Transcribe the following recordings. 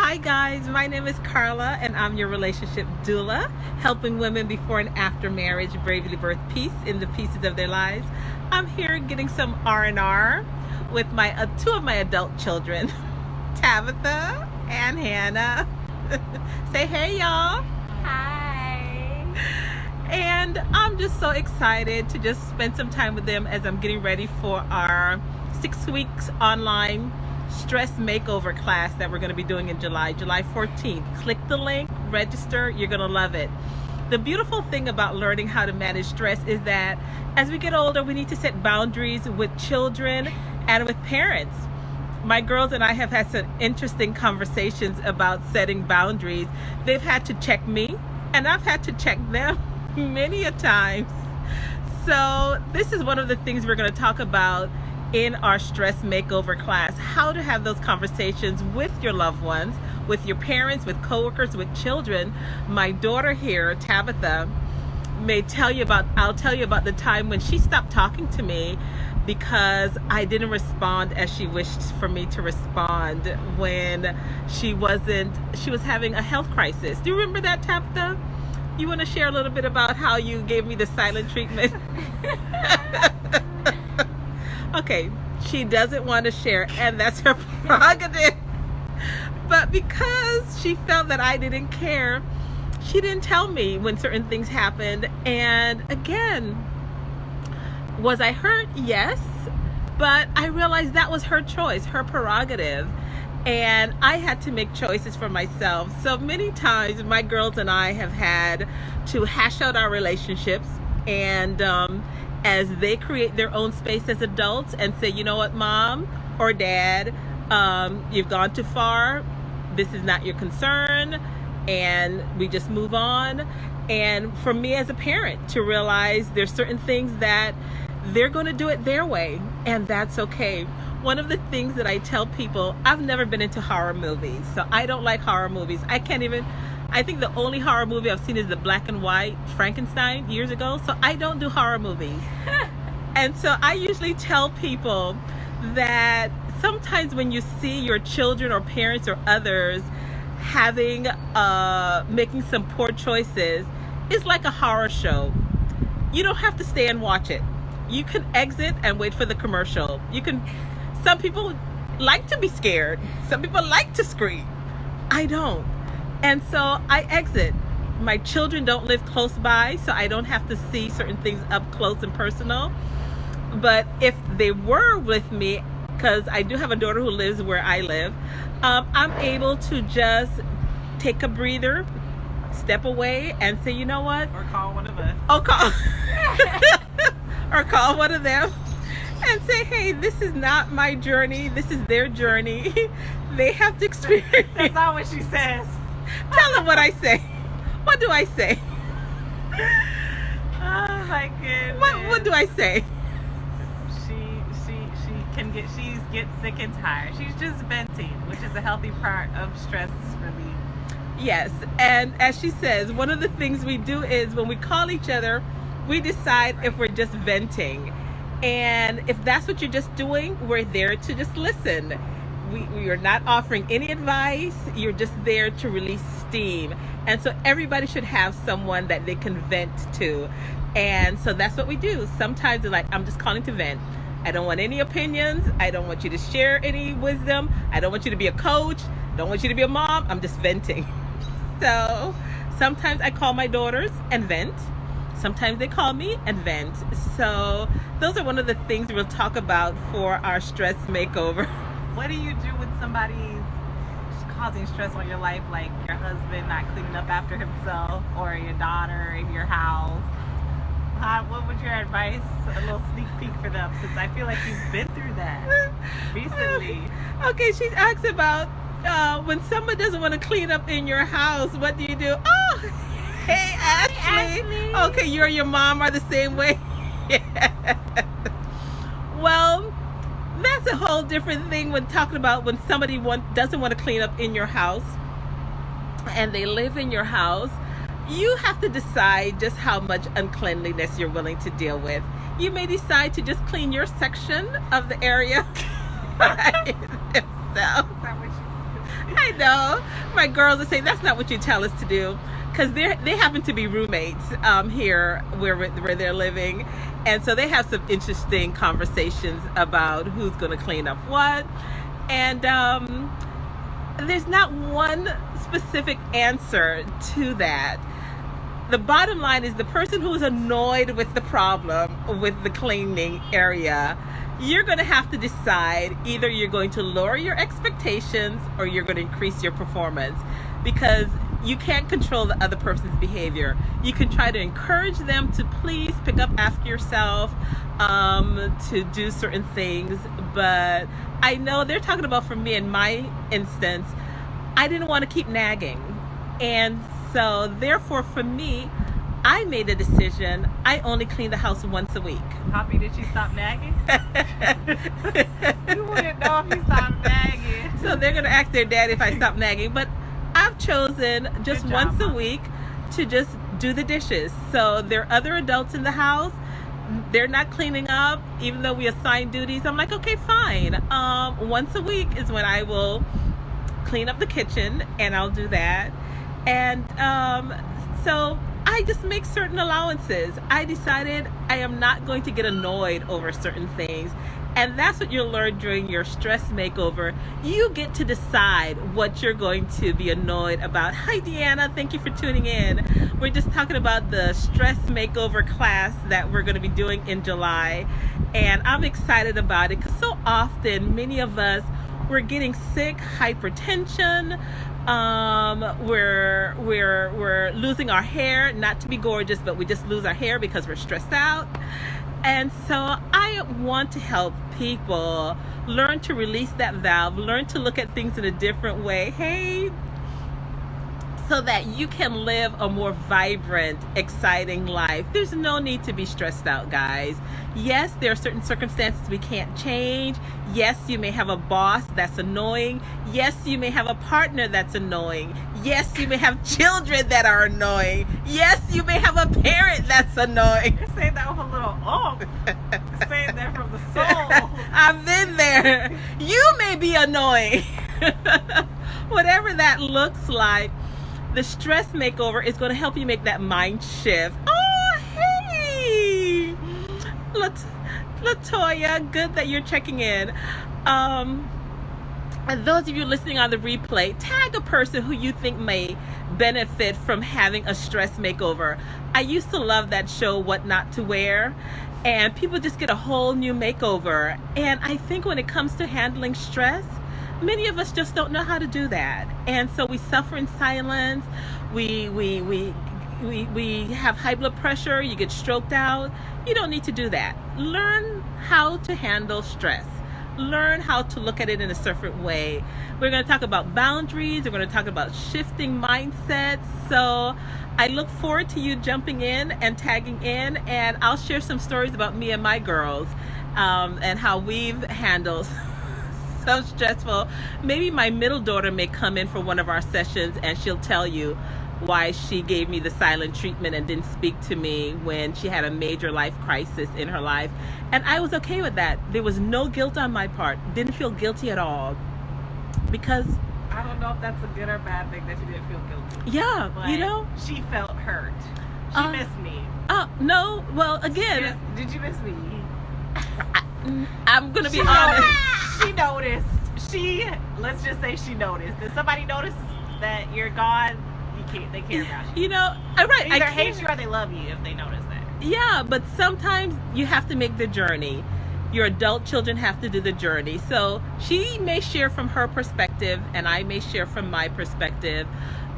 Hi guys, my name is Carla and I'm your relationship doula, helping women before and after marriage bravely birth peace in the pieces of their lives. I'm here getting some R&R with my two of my adult children, Tabitha and Hannah. Say hey y'all. Hi. And I'm just so excited to just spend some time with them as I'm getting ready for our 6 weeks online Stress Makeover class that we're going to be doing in July 14th. Click the link, register, you're going to love it. The beautiful thing about learning how to manage stress is that as we get older, we need to set boundaries with children and with parents. My girls and I have had some interesting conversations about setting boundaries. They've had to check me and I've had to check them many a times. So this is one of the things we're going to talk about in our Stress Makeover class, how to have those conversations with your loved ones, with your parents, with coworkers, with children. My daughter here, Tabitha, I'll tell you about the time when she stopped talking to me because I didn't respond as she wished for me to respond when she was having a health crisis. Do you remember that, Tabitha? You want to share a little bit about how you gave me the silent treatment? Okay, she doesn't want to share, and that's her prerogative. But because she felt that I didn't care, she didn't tell me when certain things happened. And again, was I hurt? Yes. But I realized that was her choice, her prerogative. And I had to make choices for myself. So many times my girls and I have had to hash out our relationships, and as they create their own space as adults and say, you know what, mom or dad, you've gone too far. This is not your concern. And we just move on. And for me as a parent to realize there's certain things that they're going to do it their way, and that's okay. One of the things that I tell people, I've never been into horror movies, so I don't like horror movies. I think the only horror movie I've seen is the black and white Frankenstein years ago, so I don't do horror movies. And so I usually tell people that sometimes when you see your children or parents or others making some poor choices, it's like a horror show. You don't have to stay and watch it. You can exit and wait for the commercial. Some people like to be scared. Some people like to scream. I don't. And so I exit. My children don't live close by, so I don't have to see certain things up close and personal. But if they were with me, because I do have a daughter who lives where I live, I'm able to just take a breather, step away, and say, you know what? Or call one of us. Or call one of them and say, hey, this is not my journey. This is their journey. They have to experience. That's not what she says. Tell them what I say. What do I say? Oh my goodness. What do I say? She gets sick and tired. She's just venting, which is a healthy part of stress relief. Yes, and as she says, one of the things we do is when we call each other, we decide if we're just venting. And if that's what you're just doing, we're there to just listen. We are not offering any advice. You're just there to release steam. And so everybody should have someone that they can vent to. And so that's what we do. Sometimes they're like, I'm just calling to vent. I don't want any opinions. I don't want you to share any wisdom. I don't want you to be a coach. I don't want you to be a mom. I'm just venting. So sometimes I call my daughters and vent. Sometimes they call me and vent. So those are one of the things we'll talk about for our Stress Makeover. What do you do when somebody's causing stress on your life, like your husband not cleaning up after himself, or your daughter in your house? What would your advice, a little sneak peek for them, since I feel like you've been through that recently? Okay, she's asked about when someone doesn't want to clean up in your house, what do you do? Oh, hey Ashley. Okay, you and your mom are the same way. Well, that's a whole different thing when talking about when somebody doesn't want to clean up in your house and they live in your house. You have to decide just how much uncleanliness you're willing to deal with. You may decide to just clean your section of the area by itself. I know. My girls are saying that's not what you tell us to do, because they happen to be roommates here where they're living, and so they have some interesting conversations about who's going to clean up what, and there's not one specific answer to that. The bottom line is the person who is annoyed with the problem with the cleaning area, you're going to have to decide either you're going to lower your expectations or you're going to increase your performance, because you can't control the other person's behavior. You can try to encourage them to please pick up after yourself, to do certain things, but I know they're talking about, for me in my instance, I didn't want to keep nagging, and so therefore for me, I made a decision. I only clean the house once a week. Poppy, did you stop nagging? You wouldn't know if you stopped nagging. So they're going to ask their dad if I stop nagging. But I've chosen just Good job, once a Mom. week to just do the dishes. So there are other adults in the house. They're not cleaning up, even though we assign duties. I'm like, okay, fine. Once a week is when I will clean up the kitchen, and I'll do that. And so I just make certain allowances. I decided I am not going to get annoyed over certain things. And that's what you'll learn during your stress makeover. You get to decide what you're going to be annoyed about. Hi, Deanna. Thank you for tuning in. We're just talking about the stress makeover class that we're going to be doing in July. And I'm excited about it because so often, many of us, we're getting sick, hypertension, we're losing our hair, not to be gorgeous, but we just lose our hair because we're stressed out. And so I want to help people learn to release that valve, learn to look at things in a different way. Hey, so that you can live a more vibrant, exciting life. There's no need to be stressed out, guys. Yes, there are certain circumstances we can't change. Yes, you may have a boss that's annoying. Yes, you may have a partner that's annoying. Yes, you may have children that are annoying. Yes, you may have a parent that's annoying. You're saying that with a little You're saying that from the soul. I've been there. You may be annoying. Whatever that looks like, the stress makeover is going to help you make that mind shift. Oh, hey, Latoya, good that you're checking in. And those of you listening on the replay, tag a person who you think may benefit from having a stress makeover. I used to love that show, What Not to Wear, and people just get a whole new makeover. And I think when it comes to handling stress, many of us just don't know how to do that, and so we suffer in silence. We have high blood pressure. You get stroked out. You don't need to do that. Learn how to handle stress. Learn how to look at it in a different way. We're going to talk about boundaries. We're going to talk about shifting mindsets. So I look forward to you jumping in and tagging in, and I'll share some stories about me and my girls, and how we've handled so stressful. Maybe my middle daughter may come in for one of our sessions and she'll tell you why she gave me the silent treatment and didn't speak to me when she had a major life crisis in her life. And I was okay with that. There was no guilt on my part. Didn't feel guilty at all, because I don't know if that's a good or bad thing that you didn't feel guilty. yeah, But you know, she felt hurt. She missed me. no, well, again, Did you miss me? I'm gonna be honest. She noticed. Let's just say she noticed. Did somebody notice that you're gone? They care about you. You know, right. They either hate you or they love you if they notice that. Yeah, but sometimes you have to make the journey. Your adult children have to do the journey. So she may share from her perspective and I may share from my perspective,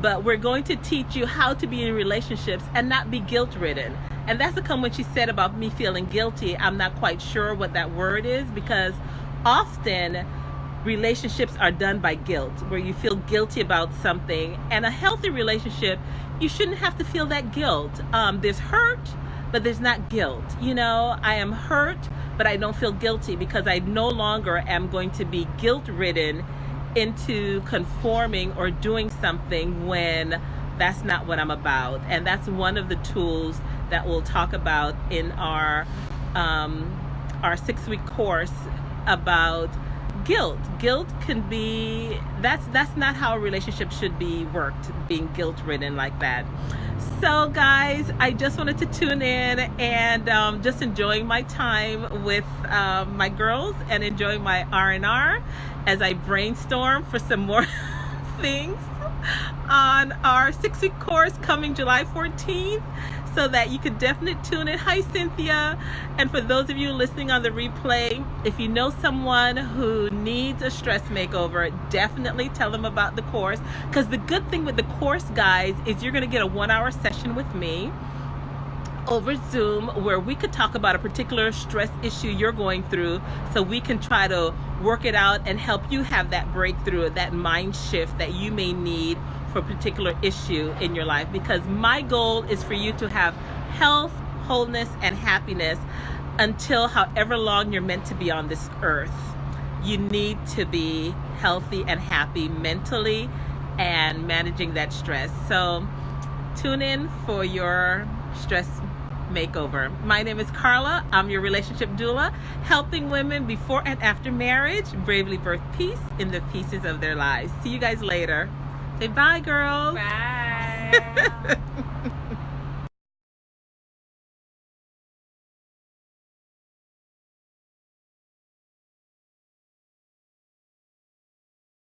but we're going to teach you how to be in relationships and not be guilt-ridden. And that's the come when she said about me feeling guilty. I'm not quite sure what that word is, because often relationships are done by guilt, where you feel guilty about something. And a healthy relationship, you shouldn't have to feel that guilt. There's hurt, but there's not guilt. You know, I am hurt, but I don't feel guilty because I no longer am going to be guilt-ridden into conforming or doing something when that's not what I'm about. And that's one of the tools that we'll talk about in our 6-week course about Guilt can be, that's not how a relationship should be worked, being guilt ridden like that. So guys, I just wanted to tune in and just enjoying my time with my girls and enjoying my R&R as I brainstorm for some more things on our 6-week course coming July 14th, so that you could definitely tune in. Hi Cynthia. And for those of you listening on the replay, if you know someone who needs a stress makeover, definitely tell them about the course, because the good thing with the course, guys, is you're going to get a 1-hour session with me over Zoom where we could talk about a particular stress issue you're going through, so we can try to work it out and help you have that breakthrough, that mind shift that you may need for a particular issue in your life. Because my goal is for you to have health, wholeness, and happiness until however long you're meant to be on this earth. You need to be healthy and happy mentally and managing that stress. So tune in for your stress makeover. My name is Carla. I'm your relationship doula, helping women before and after marriage bravely birth peace in the pieces of their lives. See you guys later. Say bye, girls. Bye.